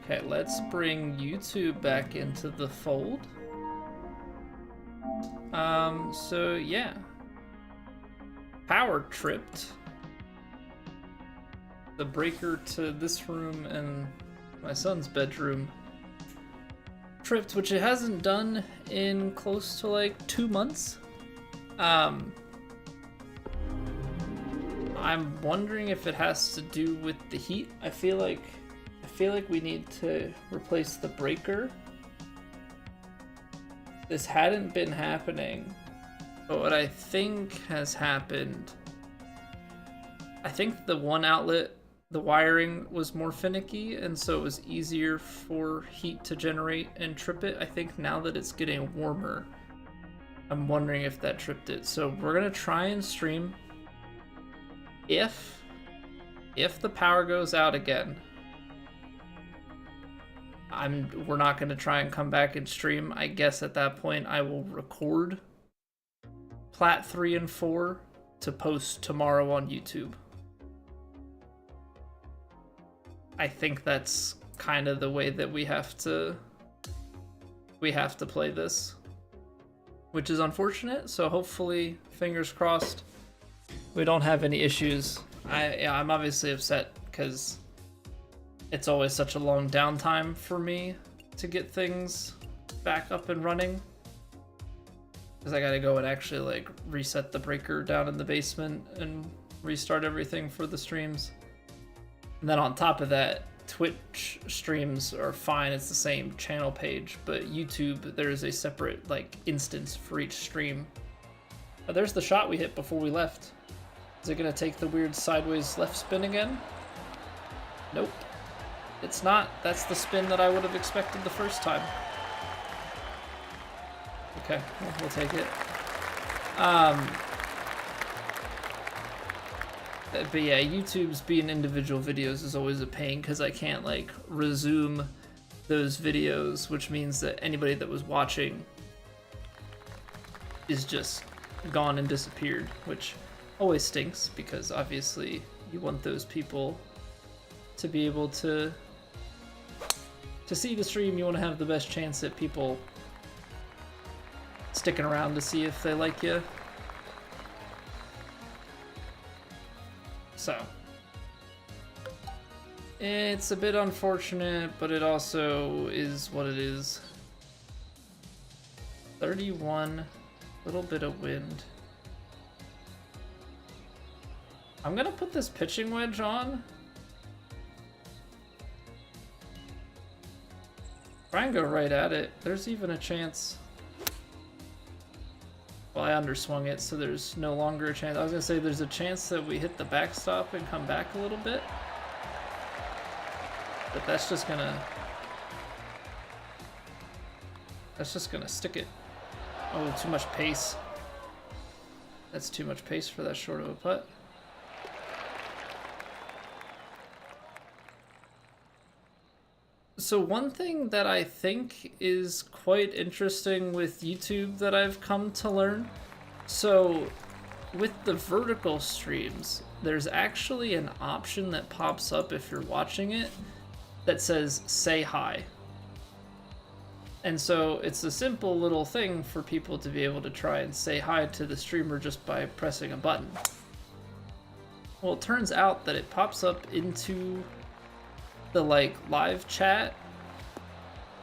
Okay, let's bring YouTube back into the fold. So yeah. Power tripped the breaker to this room and my son's bedroom. Tripped, which it hasn't done in close to like 2 months. I'm wondering if it has to do with the heat. I feel like we need to replace the breaker. This hadn't been happening, but what I think has happened, I think the one outlet, the wiring was more finicky, and so it was easier for heat to generate and trip it. I think now that it's getting warmer, I'm wondering if that tripped it. So we're gonna try and stream. If the power goes out again, we're not gonna try and come back and stream. I guess at that point I will record Plat 3 and 4 to post tomorrow on YouTube. I think that's kind of the way that we have to play this, which is unfortunate. So hopefully, fingers crossed, we don't have any issues. I'm obviously upset because it's always such a long downtime for me to get things back up and running, because I gotta go and actually like reset the breaker down in the basement and restart everything for the streams. And then on top of that, Twitch streams are fine, it's the same channel page, but YouTube, there's a separate like instance for each stream. Oh, there's the shot we hit before we left. Is it gonna take the weird sideways left spin again? Nope. It's not. That's the spin that I would have expected the first time. Okay, we'll take it. But yeah, YouTube's being individual videos is always a pain because I can't like resume those videos, which means that anybody that was watching is just gone and disappeared, which always stinks because obviously you want those people to be able to see the stream. You want to have the best chance at people sticking around to see if they like you. So it's a bit unfortunate, but it also is what it is. 31, little bit of wind. I'm gonna put this pitching wedge on. Try and go right at it. There's even a chance. Well, I underswung it, so there's no longer a chance. I was gonna say there's a chance that we hit the backstop and come back a little bit. But that's just gonna stick it. Oh, too much pace. That's too much pace for that short of a putt. So one thing that I think is quite interesting with YouTube that I've come to learn, so with the vertical streams, there's actually an option that pops up if you're watching it that says say hi. And so it's a simple little thing for people to be able to try and say hi to the streamer just by pressing a button. Well, it turns out that it pops up into the like live chat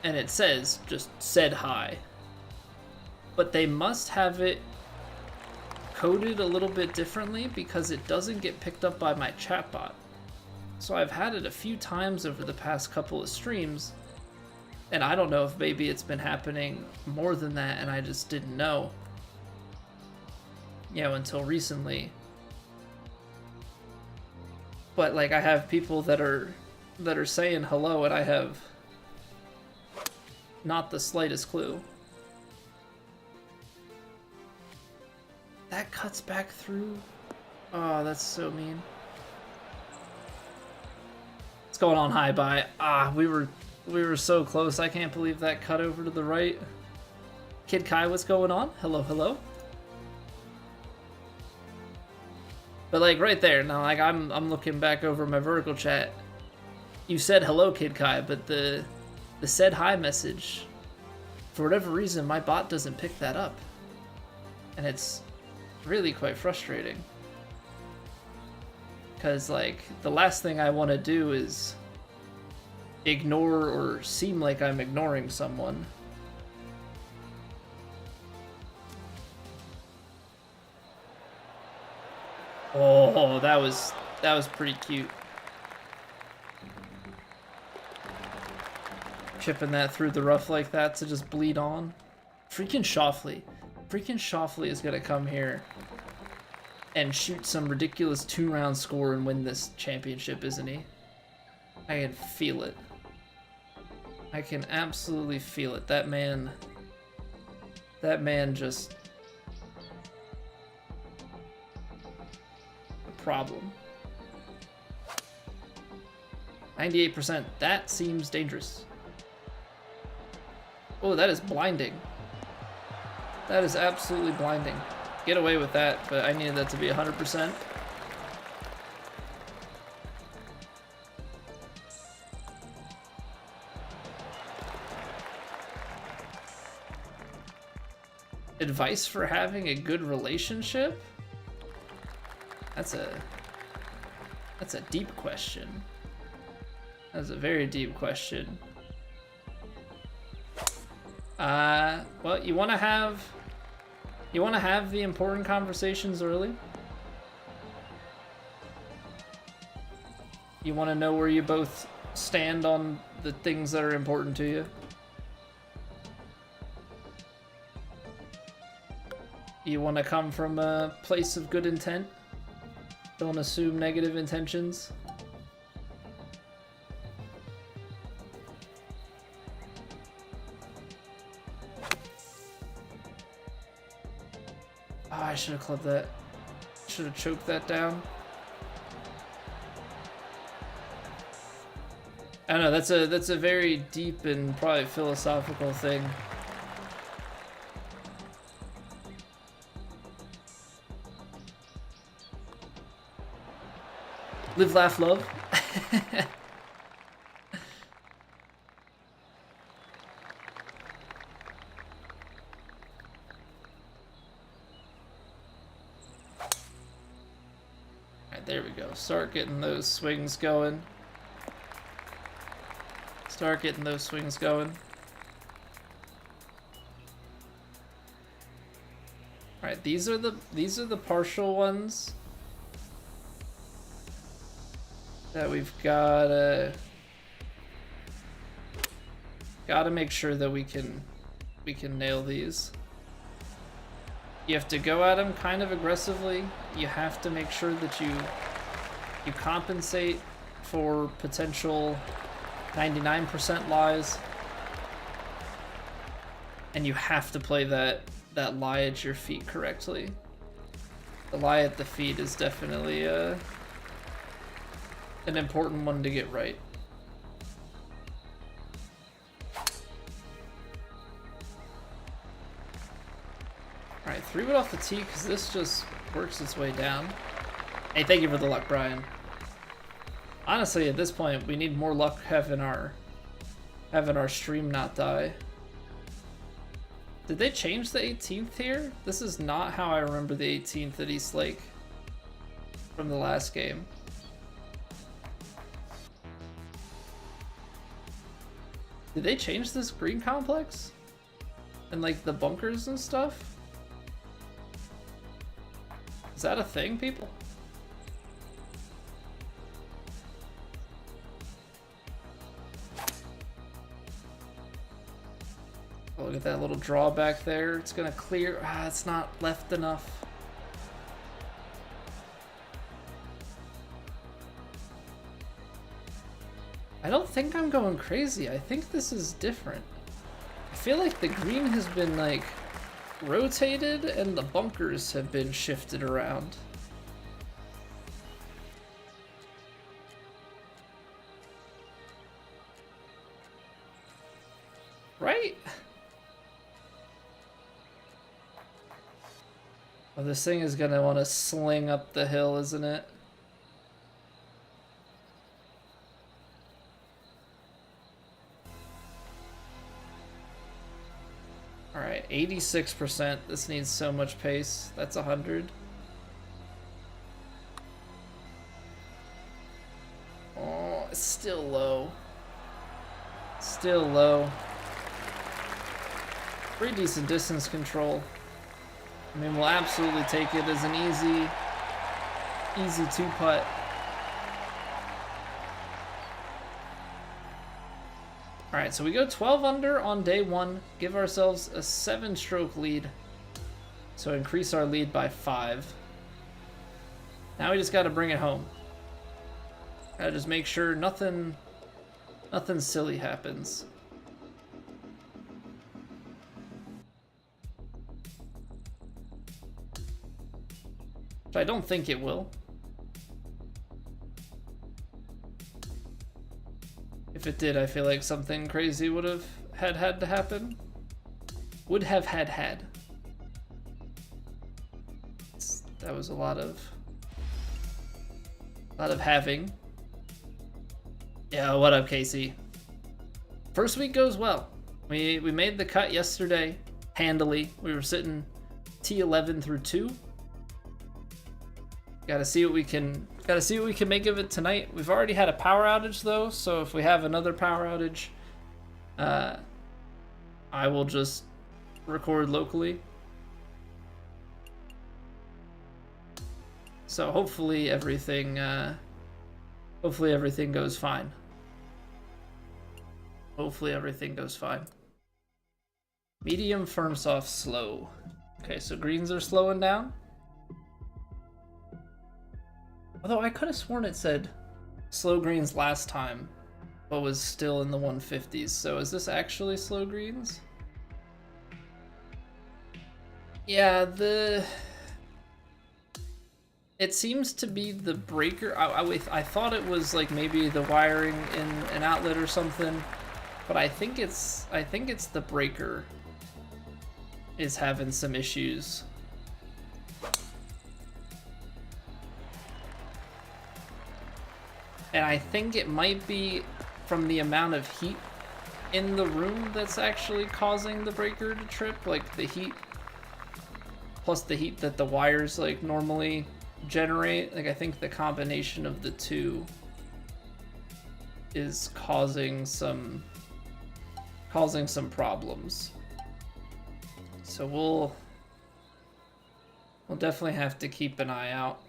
and it says just said hi, but they must have it coded a little bit differently because it doesn't get picked up by my chatbot. So I've had it a few times over the past couple of streams, and I don't know if maybe it's been happening more than that and I just didn't know, you know, until recently. But like I have people that are saying hello and I have not the slightest clue. That cuts back through. Oh, that's so mean. What's going on, High Bye? Ah, we were so close. I can't believe that cut over to the right. Kid Kai, what's going on? Hello, hello. But like right there, now like I'm looking back over my vertical chat. You said hello, Kid Kai, but the said hi message, for whatever reason, my bot doesn't pick that up. And it's really quite frustrating. Because, like, the last thing I want to do is ignore or seem like I'm ignoring someone. Oh, that was pretty cute. Chipping that through the rough like that to just bleed on. Freaking Shoffley. Freaking Shoffley is gonna come here and shoot some ridiculous 2-round score and win this championship, isn't he? I can feel it. I can absolutely feel it. That man just... a problem. 98%. That seems dangerous. Oh, that is blinding. That is absolutely blinding. Get away with that, but I needed that to be 100%. Advice for having a good relationship? That's a deep question. That's a very deep question. Well, you want to have the important conversations early. You want to know where you both stand on the things that are important to you. You want to come from a place of good intent. Don't assume negative intentions. Oh, I should have clubbed that. Should have choked that down. I don't know, that's a very deep and probably philosophical thing. Live, laugh, love. Alright, there we go. Start getting those swings going. Start getting those swings going. Alright, these are the partial ones that we've gotta make sure that we can nail these. You have to go at them kind of aggressively. You have to make sure that you compensate for potential 99% lies, and you have to play that lie at your feet correctly. The lie at the feet is definitely an important one to get right. Alright, 3-wood off the tee, because this just works its way down. Hey, thank you for the luck, Brian. Honestly, at this point, we need more luck having our stream not die. Did they change the 18th here? This is not how I remember the 18th at East Lake from the last game. Did they change this green complex? And like the bunkers and stuff? Is that a thing, people? Oh, look at that little drawback there. It's gonna clear. Ah, it's not left enough. I don't think I'm going crazy. I think this is different. I feel like the green has been like rotated and the bunkers have been shifted around. Right? Oh, this thing is gonna want to sling up the hill, isn't it? All right, 86%. This needs so much pace. That's 100. Oh, it's still low. Still low. Pretty decent distance control. I mean, we'll absolutely take it as an easy two putt. All right, so we go 12 under on day one, give ourselves a 7-stroke lead. So increase our lead by 5. Now we just got to bring it home. Gotta just make sure nothing silly happens. Which I don't think it will. If it did, I feel like something crazy would have had to happen. Would have had. That was a lot of having. Yeah, what up, Casey? First week goes well. We made the cut yesterday handily. We were sitting T11 through 2. Gotta see what we can make of it tonight. We've already had a power outage though, so if we have another power outage, I will just record locally. So hopefully everything goes fine. Hopefully everything goes fine. Medium, firm, soft, slow. Okay, so greens are slowing down. Although I could have sworn it said slow greens last time, but was still in the 150s. So is this actually slow greens? Yeah, it seems to be the breaker. I thought it was like maybe the wiring in an outlet or something, but I think it's the breaker is having some issues. And I think it might be from the amount of heat in the room that's actually causing the breaker to trip, like the heat plus the heat that the wires like normally generate. Like I think the combination of the two is causing some problems. So we'll definitely have to keep an eye out.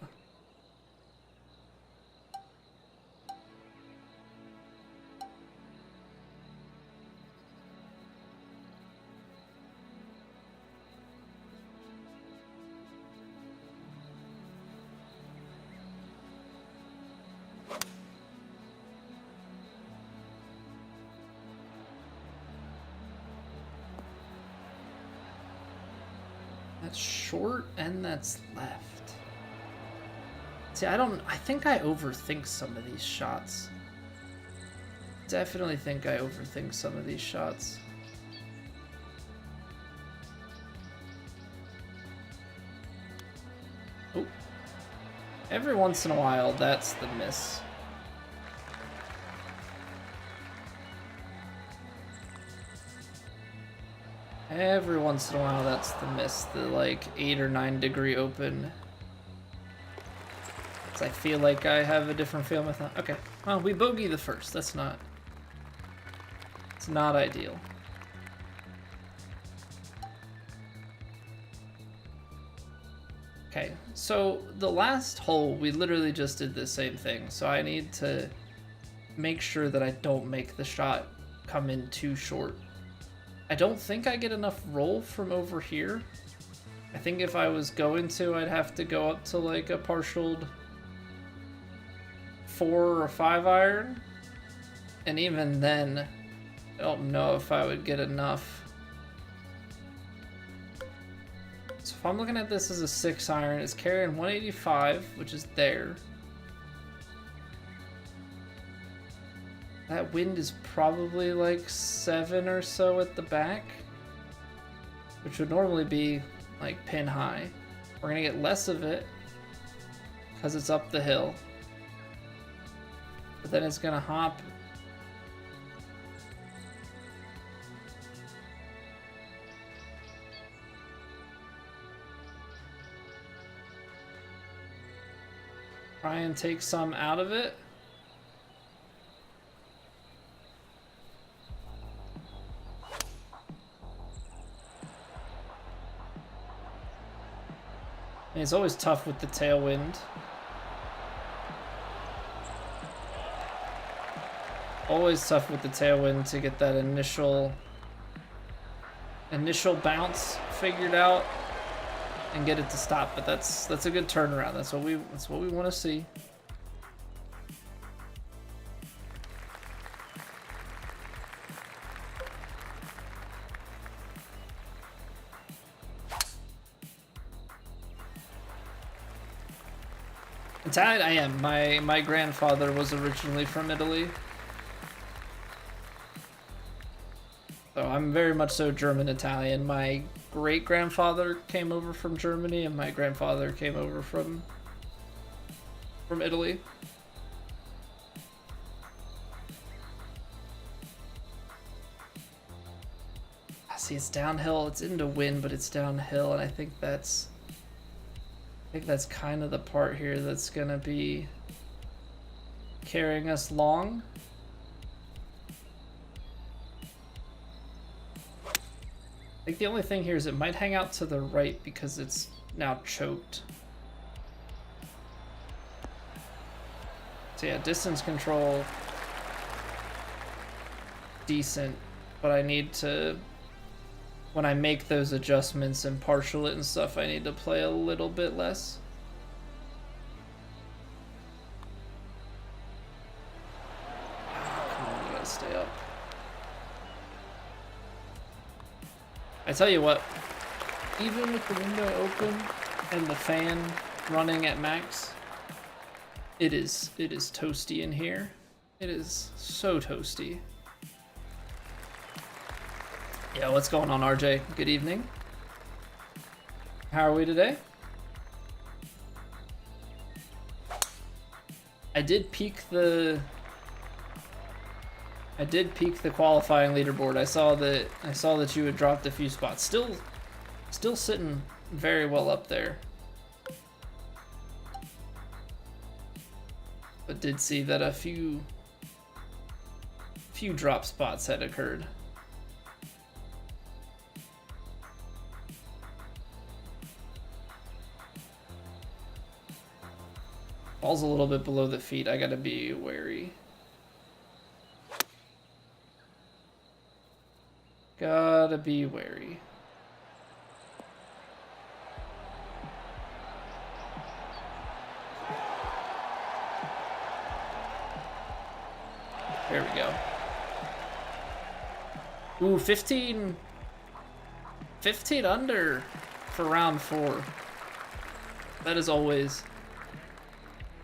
That's short and that's left. See, I think I overthink some of these shots. Definitely think I overthink some of these shots. Oh. Every once in a while, that's the miss. Every once in a while, that's the miss. The like 8 or 9 degree open. I feel like I have a different feel with that. Okay, well, we bogey the first. It's not ideal. Okay, so the last hole, we literally just did the same thing. So I need to make sure that I don't make the shot come in too short. I don't think I get enough roll from over here. I think if I was going to, I'd have to go up to like a partialed 4 or 5 iron. And even then, I don't know if I would get enough. So if I'm looking at this as a 6 iron, it's carrying 185, which is there. That wind is probably like 7 or so at the back, which would normally be like pin high. We're gonna get less of it because it's up the hill, but then it's gonna hop. Try and take some out of it. And it's always tough with the tailwind. Always tough with the tailwind to get that initial bounce figured out and get it to stop, but that's a good turnaround. That's what we want to see. Italian, I am. My grandfather was originally from Italy. So I'm very much so German-Italian. My great-grandfather came over from Germany, and my grandfather came over from Italy. See, it's downhill. It's into wind, but it's downhill, and I think that's kind of the part here that's gonna be carrying us long. I think the only thing here is it might hang out to the right because it's now choked. So yeah, distance control, decent, but I need to, when I make those adjustments and partial it and stuff, I need to play a little bit less. Come on, you gotta stay up. I tell you what, even with the window open and the fan running at max, it is toasty in here. It is so toasty. Yeah, what's going on, RJ? Good evening. How are we today? I did peek the qualifying leaderboard. I saw that you had dropped a few spots. Still sitting very well up there. But did see that a few drop spots had occurred. Ball's a little bit below the feet. I gotta be wary. Gotta be wary. There we go. Ooh, 15 under for round 4. That is always,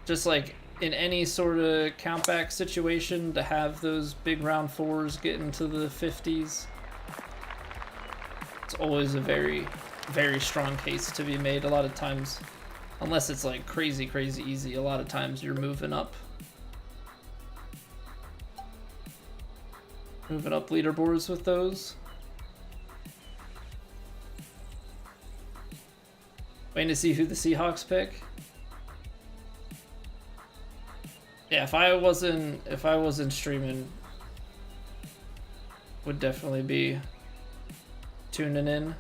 just like in any sort of countback situation, to have those big round 4s get into the 50s. It's always a very, very strong case to be made. A lot of times, unless it's like crazy easy, a lot of times you're moving up leaderboards with those. Waiting to see who the Seahawks pick. Yeah, if I wasn't streaming, would definitely be tuning in.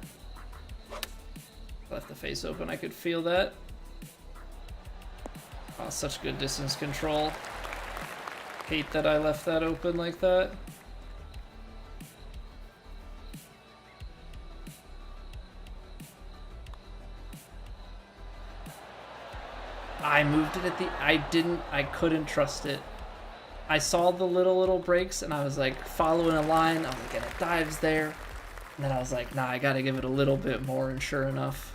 Left the face open, I could feel that. Oh, such good distance control. Hate that I left that open like that. I moved it at the, I couldn't trust it. I saw the little breaks and I was like following a line. I was like, and it dives there. And then I was like, nah, I gotta give it a little bit more, and sure enough,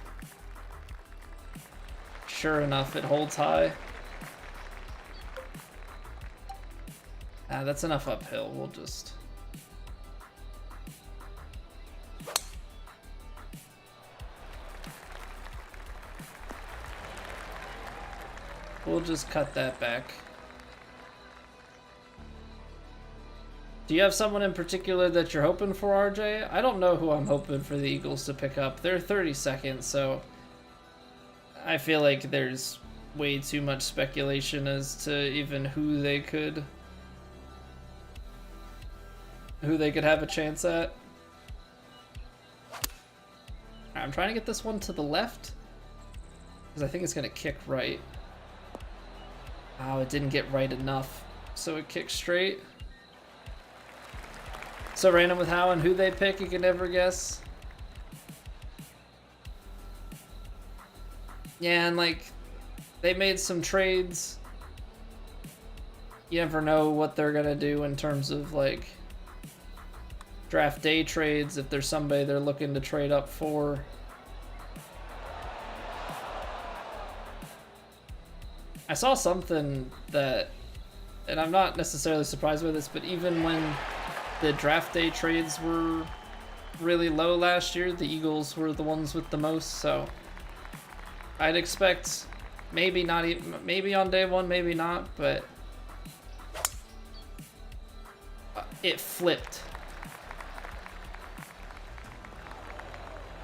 it holds high. That's enough uphill. We'll just... we'll just cut that back. Do you have someone in particular that you're hoping for, RJ? I don't know who I'm hoping for the Eagles to pick up. They're 32nd, so I feel like there's way too much speculation as to even who they could have a chance at. I'm trying to get this one to the left because I think it's gonna kick right. Oh, it didn't get right enough, so it kicked straight. So random with how and who they pick, you can never guess. Yeah, and like, they made some trades. You never know what they're gonna do in terms of like draft day trades, if there's somebody they're looking to trade up for. I saw something that, and I'm not necessarily surprised by this, but even when the draft day trades were really low last year, the Eagles were the ones with the most, so I'd expect maybe not even, maybe on day one, maybe not, but it flipped.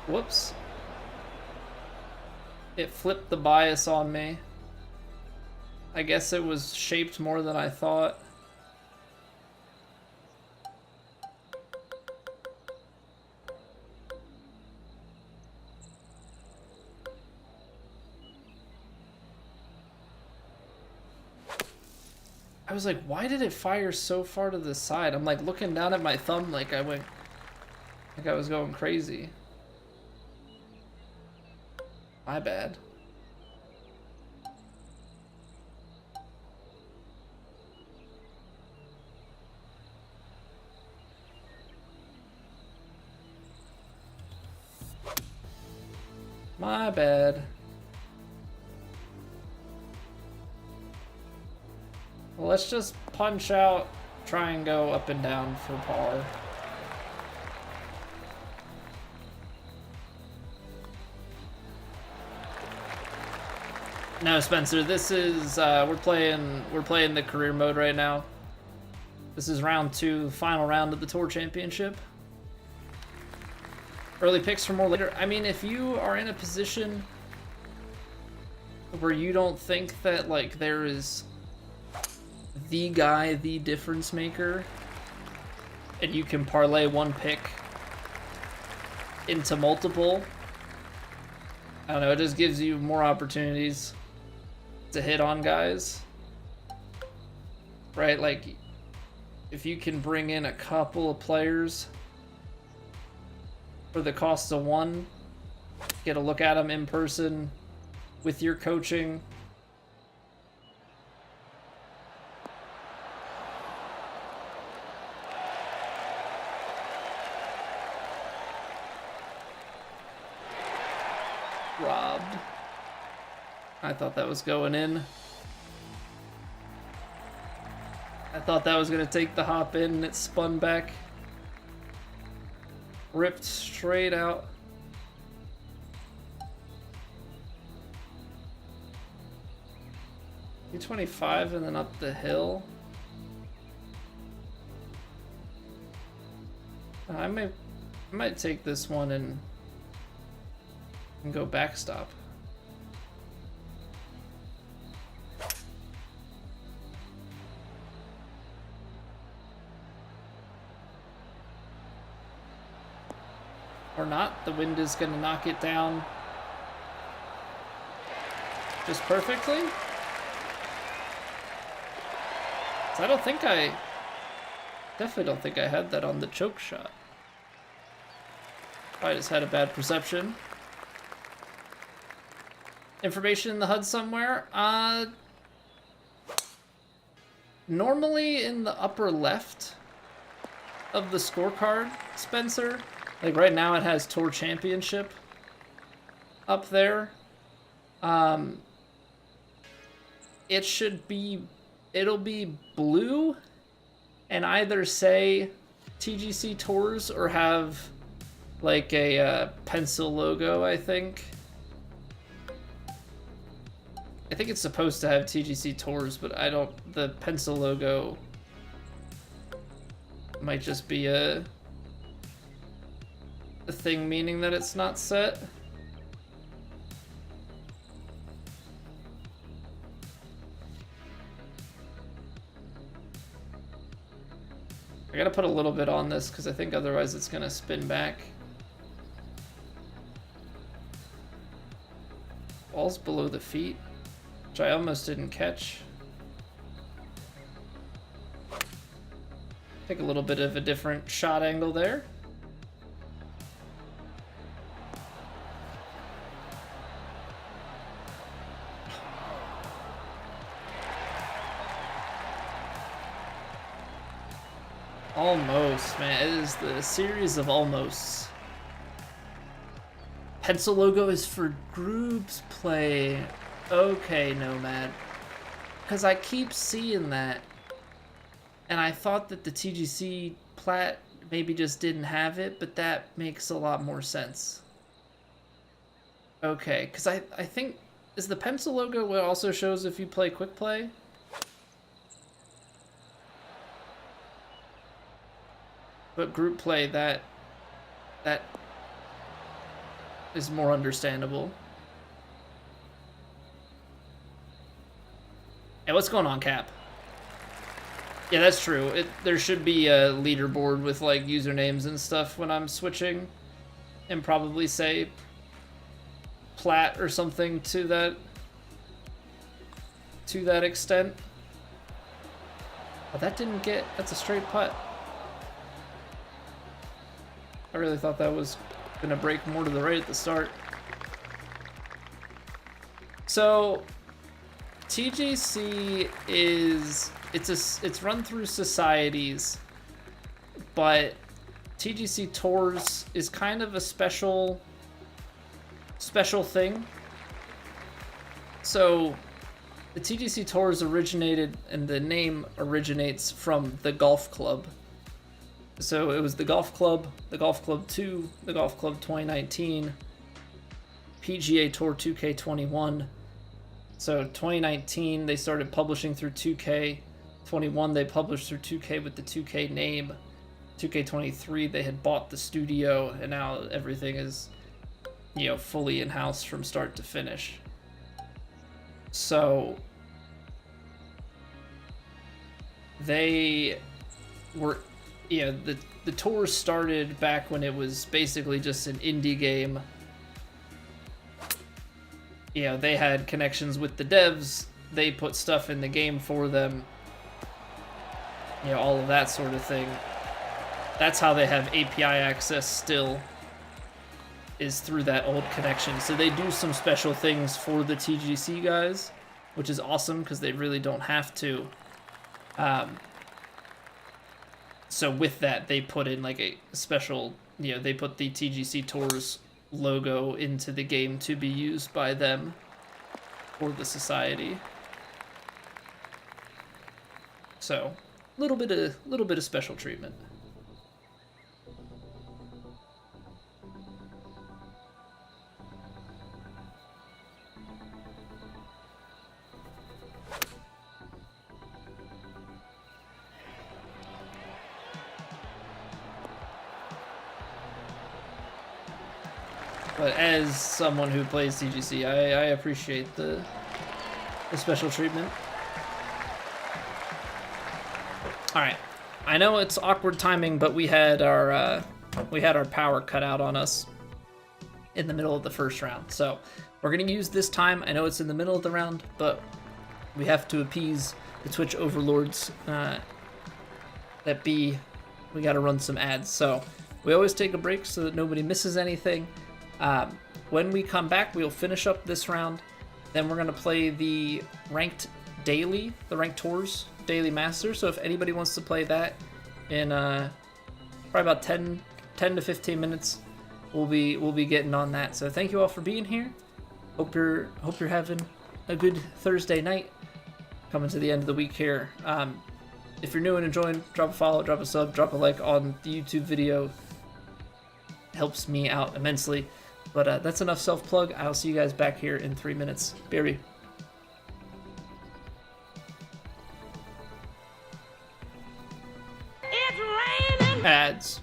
Whoops. It flipped the bias on me. I guess it was shaped more than I thought. I was like, why did it fire so far to the side? I'm like looking down at my thumb like I was going crazy. My bad. My bad. Well, let's just punch out, try and go up and down for par. No, Spencer, this is we're playing the career mode right now. This is round 2, final round of the Tour Championship. Early picks for more later. I mean, if you are in a position where you don't think that like there is the guy, the difference maker, and you can parlay one pick into multiple, I don't know, it just gives you more opportunities to hit on guys, right? Like, if you can bring in a couple of players for the cost of one, get a look at them in person with your coaching. Robbed. I thought that was going in. I thought that was going to take the hop in, and it spun back. Ripped straight out. $225 and then up the hill. I might take this one and go backstop. Or not. The wind is going to knock it down just perfectly. So definitely don't think I had that on the choke shot. I just had a bad perception. Information in the HUD somewhere. Normally in the upper left of the scorecard, Spencer. Like right now it has Tour Championship up there. It'll be blue and either say TGC Tours or have like a pencil logo, I think. I think it's supposed to have TGC Tours, but the pencil logo might just be a thing meaning that it's not set. I gotta put a little bit on this because I think otherwise it's gonna spin back. Ball's below the feet, which I almost didn't catch. Take a little bit of a different shot angle there. Almost, man. It is the series of almosts. Pencil logo is for groups play. Okay, Nomad. Because I keep seeing that. And I thought that the TGC Plat maybe just didn't have it, but that makes a lot more sense. Okay, because I think... Is the pencil logo what also shows if you play quick play? But group play, that is more understandable. Hey, what's going on, Cap? Yeah, that's true. There should be a leaderboard with like usernames and stuff when I'm switching, and probably say Plat or something to that extent. But that didn't get. That's a straight putt. I really thought that was gonna break more to the right at the start. So TGC is it's run through societies, but TGC Tours is kind of a special thing. So the TGC Tours originated, and the name originates from the golf club. So it was the Golf Club 2, the Golf Club 2019, PGA Tour 2K21. So 2019, they started publishing through 2K. 21, they published through 2K with the 2K name. 2K23, they had bought the studio, and now everything is, you know, fully in-house from start to finish. So they were... Yeah, the tour started back when it was basically just an indie game. You know, they had connections with the devs. They put stuff in the game for them. You know, all of that sort of thing. That's how they have API access still, is through that old connection. So they do some special things for the TGC guys, which is awesome because they really don't have to. So with that, they put in like a special, you know, they put the TGC Tours logo into the game to be used by them for the society. So, little bit of special treatment. But as someone who plays TGC, I appreciate the special treatment. All right, I know it's awkward timing, but we had our power cut out on us in the middle of the first round. So we're gonna use this time. I know it's in the middle of the round, but we have to appease the Twitch overlords that be. We got to run some ads. So we always take a break so that nobody misses anything. When we come back, we'll finish up this round. Then we're going to play the ranked daily, the ranked tours daily master. So if anybody wants to play that in probably about 10 to 15 minutes, we'll be getting on that. So thank you all for being here. Hope you're having a good Thursday night. Coming to the end of the week here. If you're new and enjoying, drop a follow, drop a sub, drop a like on the YouTube video. Helps me out immensely. But that's enough self-plug. I'll see you guys back here in 3 minutes. BRB. It's raining! Ads.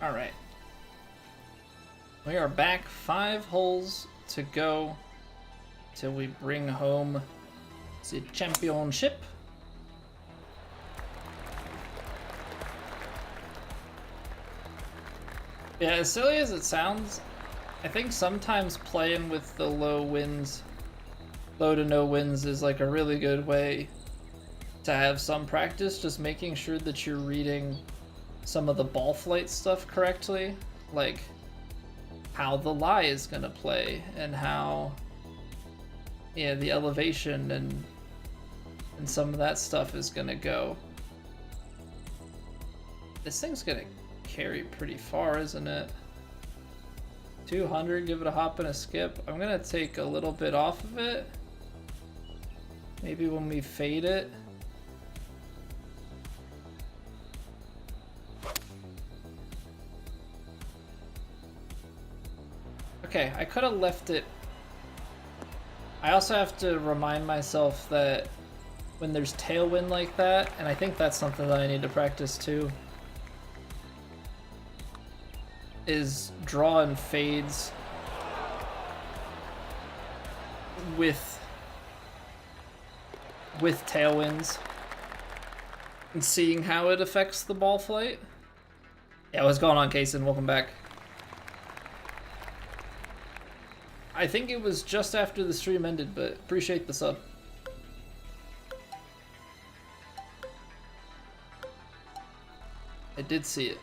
All right. We are back, 5 holes to go till we bring home the championship. Yeah, as silly as it sounds, I think sometimes playing with the low winds, low to no winds, is like a really good way to have some practice, just making sure that you're reading some of the ball flight stuff correctly, like how the lie is gonna play and how, yeah, the elevation and some of that stuff is gonna go. This thing's gonna carry pretty far, isn't it? 200, give it a hop and a skip. I'm gonna take a little bit off of it. Maybe when we fade it. Okay, I could have left it. I also have to remind myself that when there's tailwind like that, and I think that's something that I need to practice too, is draw and fades with tailwinds and seeing how it affects the ball flight. Yeah, what's going on, Kaysen? Welcome back. I think it was just after the stream ended, but appreciate the sub. I did see it.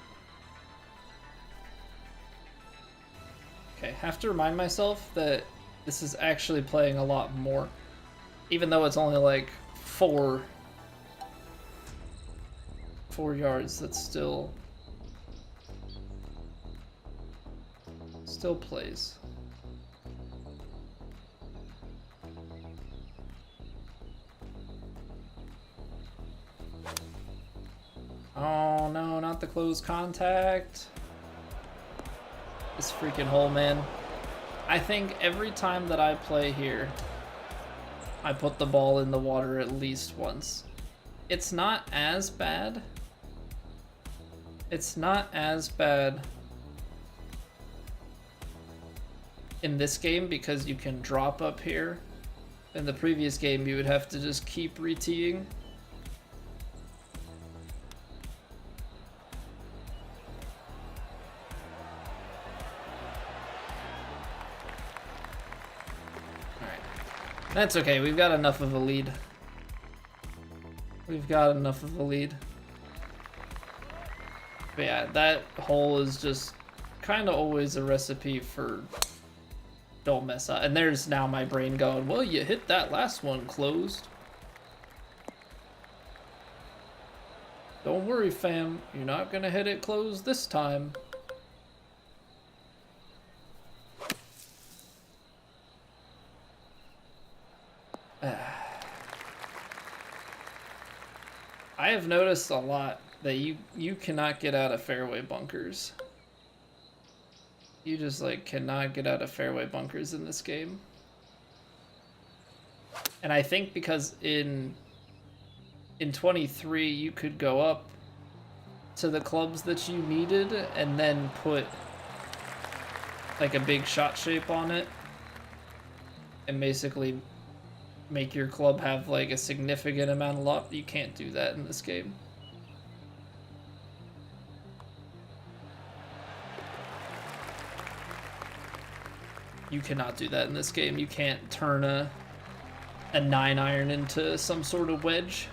Okay, have to remind myself that this is actually playing a lot more. Even though it's only like 4 yards, that's still plays. Oh no, not the close contact. This freaking hole, man. I think every time that I play here, I put the ball in the water at least once. It's not as bad. It's not as bad in this game because you can drop up here. In the previous game, you would have to just keep re-teeing. That's okay, we've got enough of a lead. We've got enough of a lead. But yeah, that hole is just kind of always a recipe for don't mess up. And there's now my brain going, well, you hit that last one closed. Don't worry, fam. You're not gonna hit it closed this time. I have noticed a lot that you cannot get out of fairway bunkers. You just like cannot get out of fairway bunkers in this game. And I think because in 23 you could go up to the clubs that you needed and then put like a big shot shape on it and basically make your club have like a significant amount of luck. You can't do that in this game. You cannot do that in this game. You can't turn a 9-iron into some sort of wedge.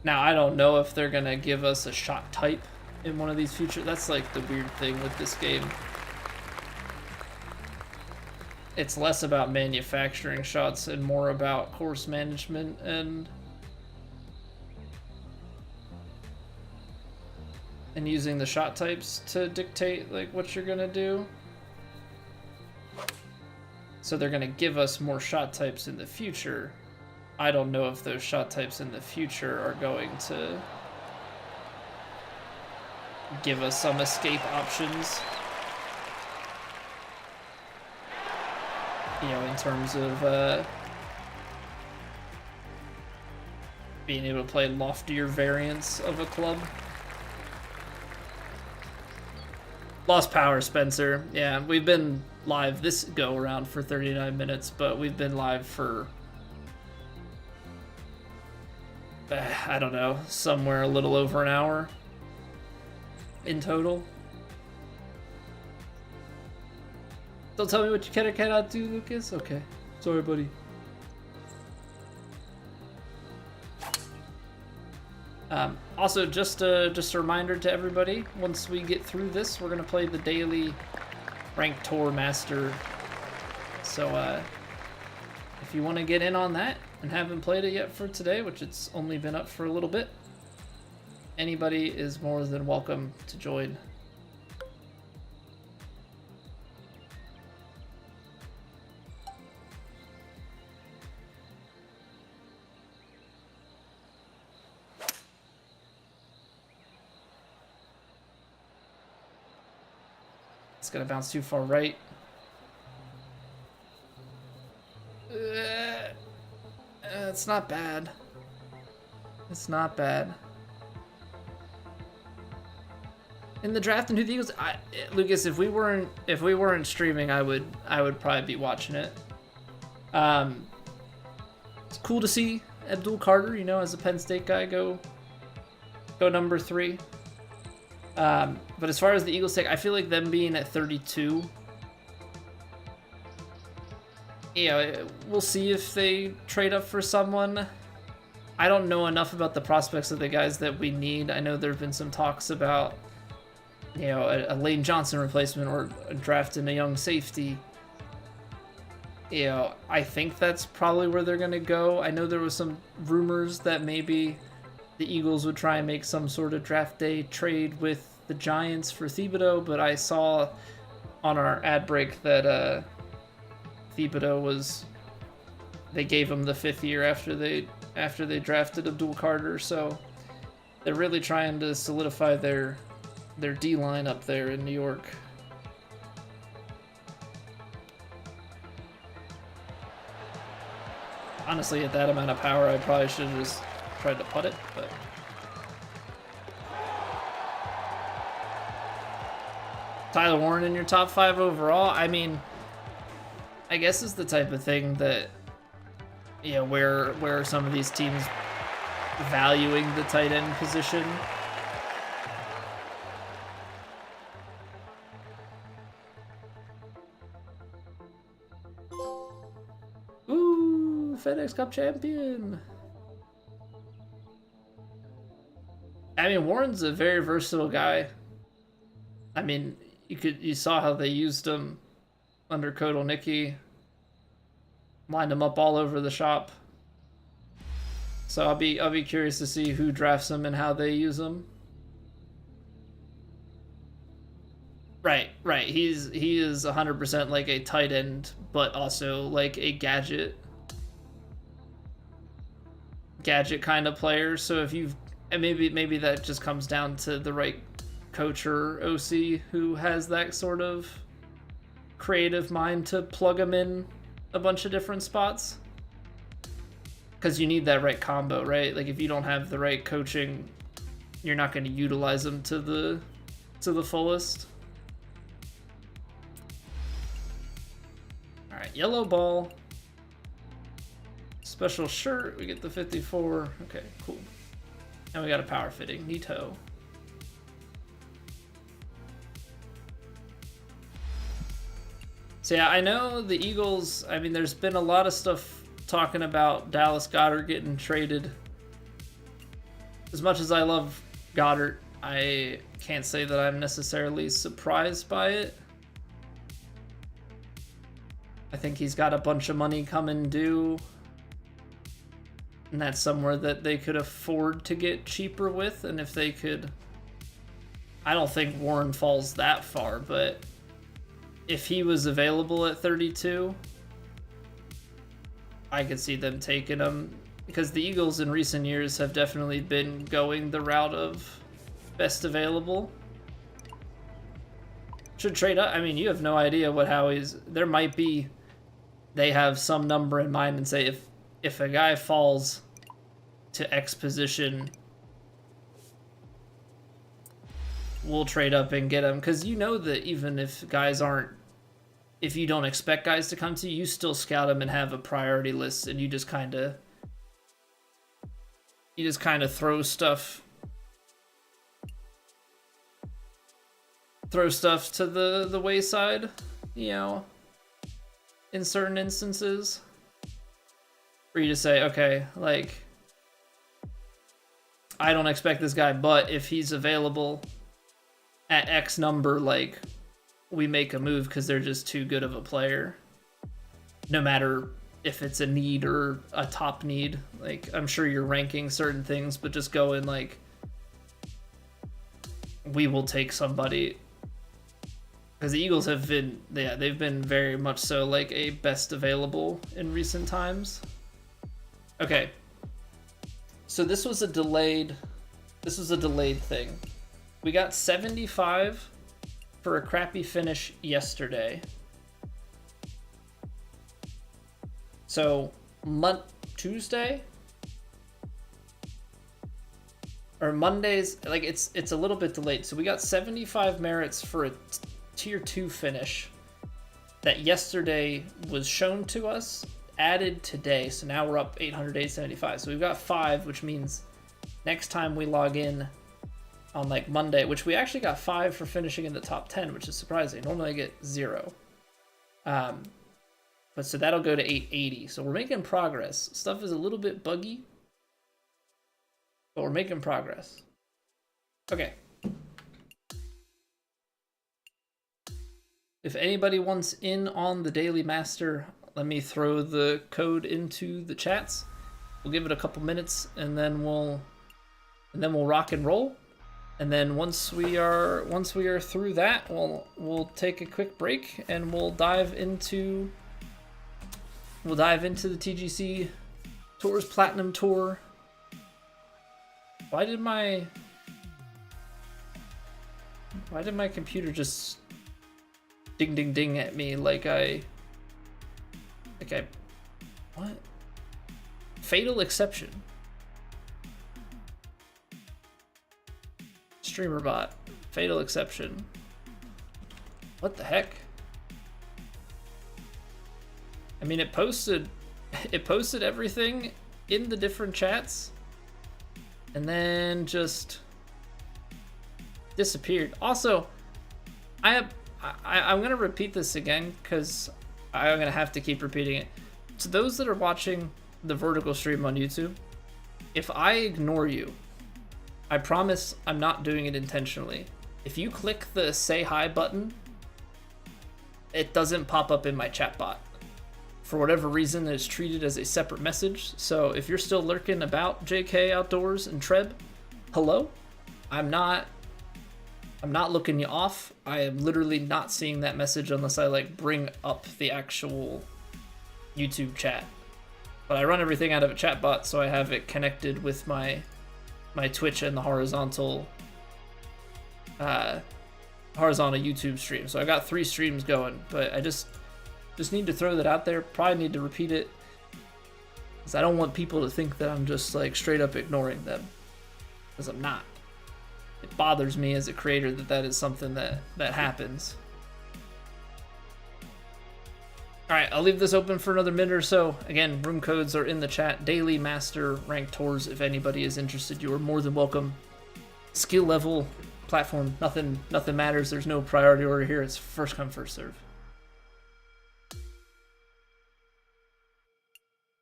Now, I don't know if they're gonna give us a shot type in one of these future. That's like the weird thing with this game. It's less about manufacturing shots and more about course management and using the shot types to dictate like what you're gonna do. So they're gonna give us more shot types in the future. I don't know if those shot types in the future are going to give us some escape options. You know, in terms of being able to play loftier variants of a club. Lost power, Spencer. Yeah, we've been live this go around for 39 minutes, but we've been live for I don't know, somewhere a little over an hour in total. Don't tell me what you can or cannot do, Lucas. Okay, sorry, buddy. Also, just a reminder to everybody, once we get through this, we're going to play the daily Ranked Tour Master. So, if you want to get in on that and haven't played it yet for today, which it's only been up for a little bit, anybody is more than welcome to join. It's gonna bounce too far right. It's not bad. It's not bad. In the draft into the Eagles, Lucas, if we weren't streaming, I would probably be watching it. It's cool to see Abdul Carter, you know, as a Penn State guy, go number 3. But as far as the Eagles take, I feel like them being at 32, you know, we'll see if they trade up for someone. I don't know enough about the prospects of the guys that we need. I know there have been some talks about, you know, a Lane Johnson replacement or drafting a young safety. You know, I think that's probably where they're going to go. I know there was some rumors that maybe the Eagles would try and make some sort of draft day trade with the Giants for Thibodeau, but I saw on our ad break that Thibodeau they gave him the 5th year after they drafted Abdul Carter, so they're really trying to solidify their D-line up there in New York. Honestly, at that amount of power, I probably should have just tried to putt it, but Tyler Warren in your top 5 overall, I mean, I guess it's the type of thing that, you know, where are some of these teams valuing the tight end position? Ooh, FedEx Cup champion. I mean, Warren's a very versatile guy. I mean, you saw how they used him under Kodolnicki, lined him up all over the shop. So I'll be curious to see who drafts him and how they use him. Right. He is 100% like a tight end, but also like a gadget kind of player. So if you've, and maybe that just comes down to the right coach or OC who has that sort of creative mind to plug him in a bunch of different spots, because you need that right combo, right? Like if you don't have the right coaching, you're not going to utilize them to the fullest. All right, yellow ball, special shirt, we get the 54. Okay, cool. And we got a power fitting, neato. So yeah, I know the Eagles, I mean, there's been a lot of stuff talking about Dallas Goedert getting traded. As much as I love Goddard, I can't say that I'm necessarily surprised by it. I think he's got a bunch of money coming due, and that's somewhere that they could afford to get cheaper with. And if they could, I don't think Warren falls that far, but if he was available at 32, I could see them taking him, because the Eagles in recent years have definitely been going the route of best available. Should trade up. I mean, you have no idea what Howie's. There might be, they have some number in mind and say if a guy falls to X position, we'll trade up and get them. Because you know that even if guys aren't, if you don't expect guys to come to you, you still scout them and have a priority list, and you just kind of throw stuff to the wayside, you know, in certain instances, for you to say, okay, like, I don't expect this guy, but if he's available at X number, like, we make a move because they're just too good of a player, no matter if it's a need or a top need. Like, I'm sure you're ranking certain things, but just go in like, we will take somebody. Because the Eagles have been, yeah, they've been very much so like a best available in recent times. Okay. So this was a delayed thing. We got 75 for a crappy finish yesterday. So Tuesday or Mondays, like it's a little bit delayed. So we got 75 merits for a tier 2 finish that yesterday was shown to us, added today. So now we're up 875. So we've got 5, which means next time we log in on like Monday, which we actually got 5 for finishing in the top 10, which is surprising. Normally I get 0. But so that'll go to 880. So we're making progress. Stuff is a little bit buggy, but we're making progress. Okay. If anybody wants in on the Daily Master, let me throw the code into the chats. We'll give it a couple minutes, and then we'll rock and roll. And then once we are through that, we'll take a quick break and we'll dive into the TGC Tours Platinum Tour. Why did my computer just ding ding ding at me like what? Fatal exception. Streamer bot. Fatal exception. What the heck? I mean, it posted everything in the different chats and then just disappeared. Also, I'm gonna repeat this again because I'm gonna have to keep repeating it. To those that are watching the vertical stream on YouTube, if I ignore you, I promise I'm not doing it intentionally. If you click the say hi button, it doesn't pop up in my chat bot. For whatever reason, it's treated as a separate message. So if you're still lurking about JK Outdoors and Treb, hello? I'm not looking you off. I am literally not seeing that message unless I like bring up the actual YouTube chat. But I run everything out of a chat bot, so I have it connected with my Twitch and the horizontal YouTube stream. So I got 3 streams going, but I just need to throw that out there. Probably need to repeat it, because I don't want people to think that I'm just like straight up ignoring them, because I'm not. It bothers me as a creator that is something that happens. All right, I'll leave this open for another minute or so. Again, room codes are in the chat. Daily, Master, Ranked Tours. If anybody is interested, you are more than welcome. Skill level, platform, nothing matters. There's no priority order here. It's first come, first serve.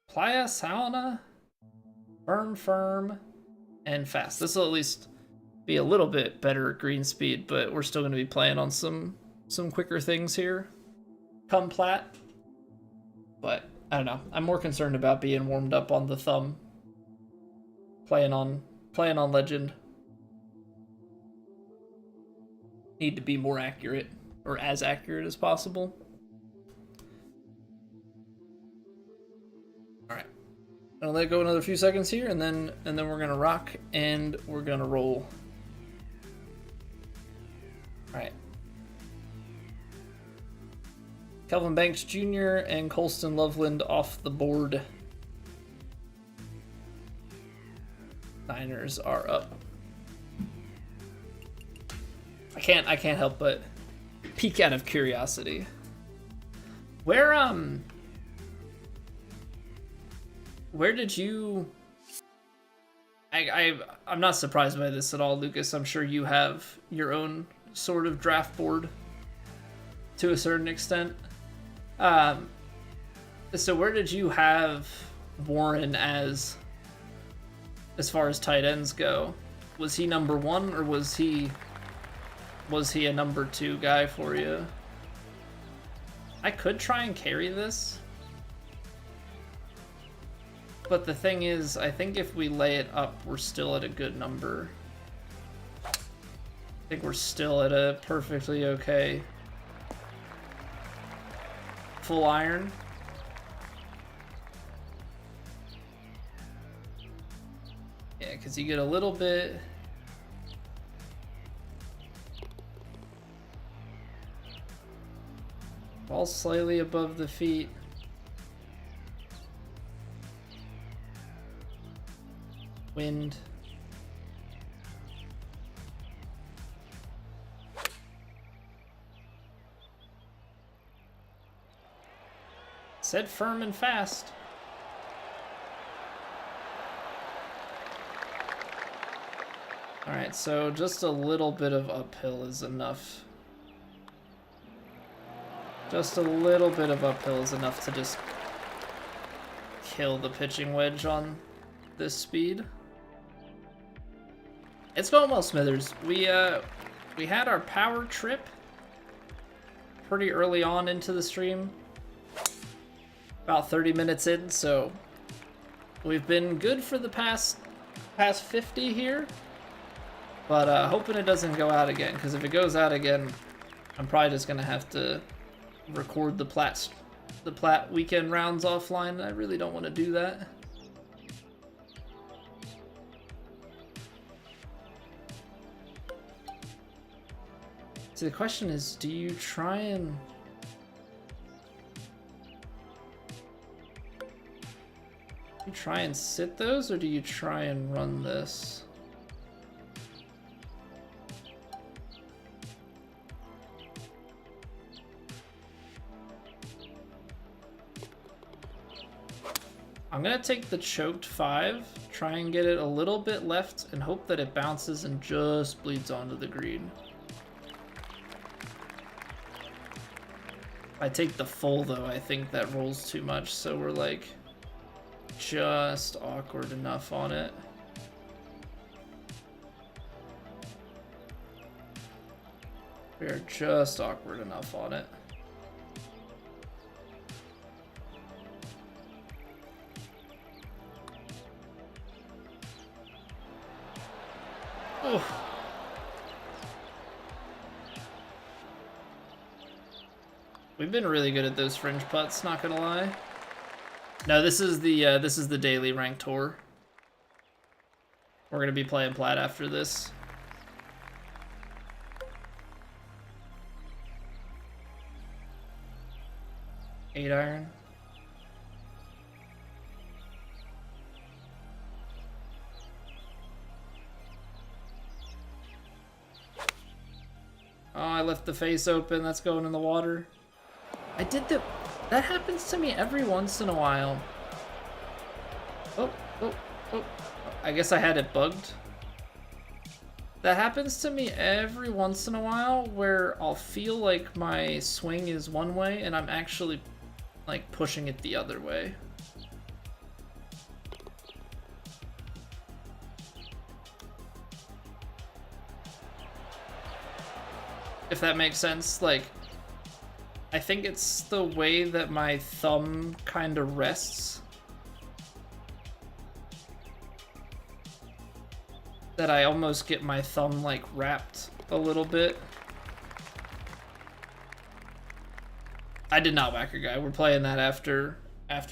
Playa, Sauna, firm, and fast. This will at least be a little bit better green speed, but we're still going to be playing on some quicker things here. Come plat. But I don't know. I'm more concerned about being warmed up on the thumb. Playing on legend. Need to be more accurate, or as accurate as possible. All right. I'll let it go another few seconds here, and then we're gonna rock and we're gonna roll. All right. Kelvin Banks Jr. and Colston Loveland off the board. Niners are up. I can't help but peek out of curiosity. Where did you... I'm not surprised by this at all, Lucas. I'm sure you have your own sort of draft board to a certain extent. So where did you have Warren as far as tight ends go? Was he number 1 or was he a number 2 guy for you? I could try and carry this. But the thing is, I think if we lay it up, we're still at a good number. I think we're still at a perfectly okay full iron. Yeah, because you get a little bit... Ball slightly above the feet. Wind. Said firm and fast. Alright, so just a little bit of uphill is enough. Just a little bit of uphill is enough to just kill the pitching wedge on this speed. It's going well, Smithers. We had our power trip pretty early on into the stream, about 30 minutes in, so we've been good for the past 50 here, but hoping it doesn't go out again, because if it goes out again, I'm probably just gonna have to record the Plat weekend rounds offline. I really don't want to do that. So the question is, do you try and... sit those, or do you try and run this? I'm gonna take the choked 5, try and get it a little bit left, and hope that it bounces and just bleeds onto the green. If I take the full, though, I think that rolls too much, so we're like just awkward enough on it. We are just awkward enough on it. Oh. We've been really good at those fringe putts, not gonna lie. No, this is the daily ranked tour. We're gonna be playing Plat after this. Eight iron. Oh, I left the face open. That's going in the water. I did the... That happens to me every once in a while. Oh. I guess I had it bugged. That happens to me every once in a while where I'll feel like my swing is one way and I'm actually like pushing it the other way. If that makes sense, like, I think it's the way that my thumb kind of rests that I almost get my thumb like wrapped a little bit. I did not whack a guy. We're playing that after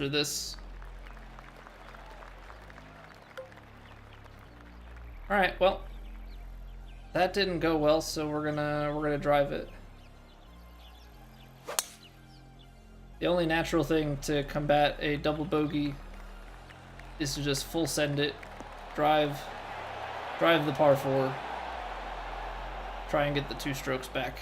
this. All right, well, that didn't go well, so we're gonna drive it. The only natural thing to combat a double bogey is to just full send it, drive, Drive the par 4. Try and get the 2 strokes back.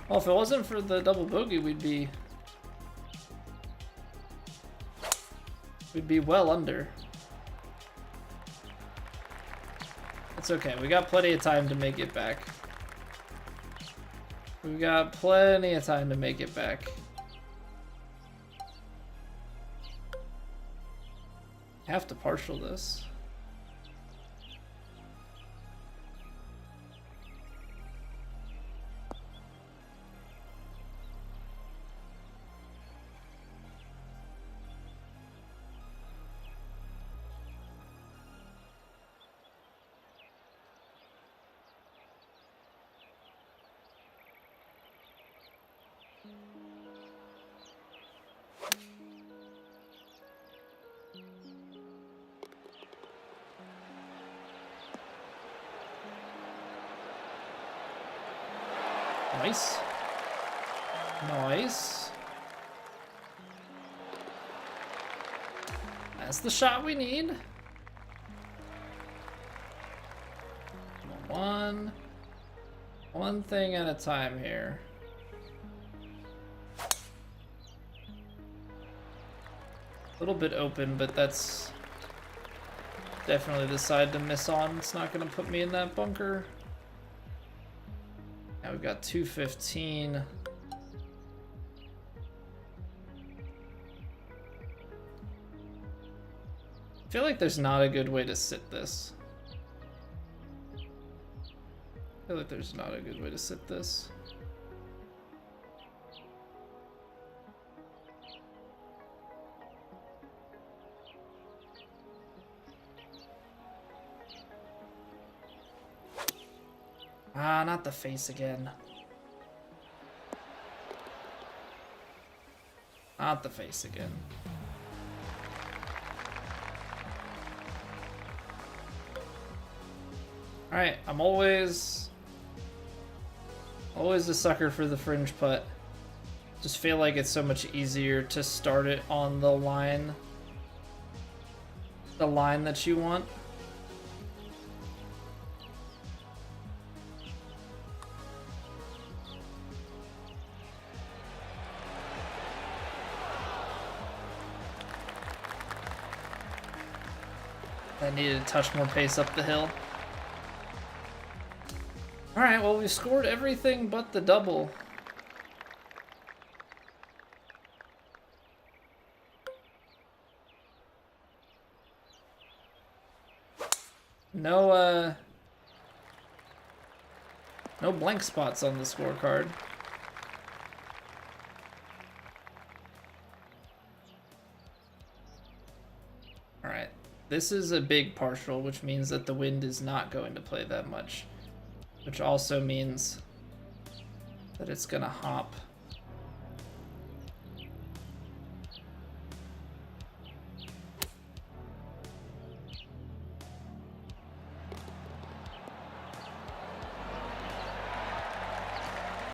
Well, if it wasn't for the double bogey, we'd be well under. It's okay. We got plenty of time to make it back. We got plenty of time to make it back. Have to partial this. Nice. Nice. That's the shot we need. One thing at a time here. A little bit open, but that's definitely the side to miss on. It's not going to put me in that bunker. Now we've got 215. I feel like there's not a good way to sit this. I feel like there's not a good way to sit this. Ah, not the face again. Not the face again. Alright, I'm always a sucker for the fringe putt. Just feel like it's so much easier to start it on the line that you want. I needed to touch more pace up the hill. Alright, well, we scored everything but the double. No blank spots on the scorecard. Alright, this is a big partial, which means that the wind is not going to play that much. Which also means that it's gonna hop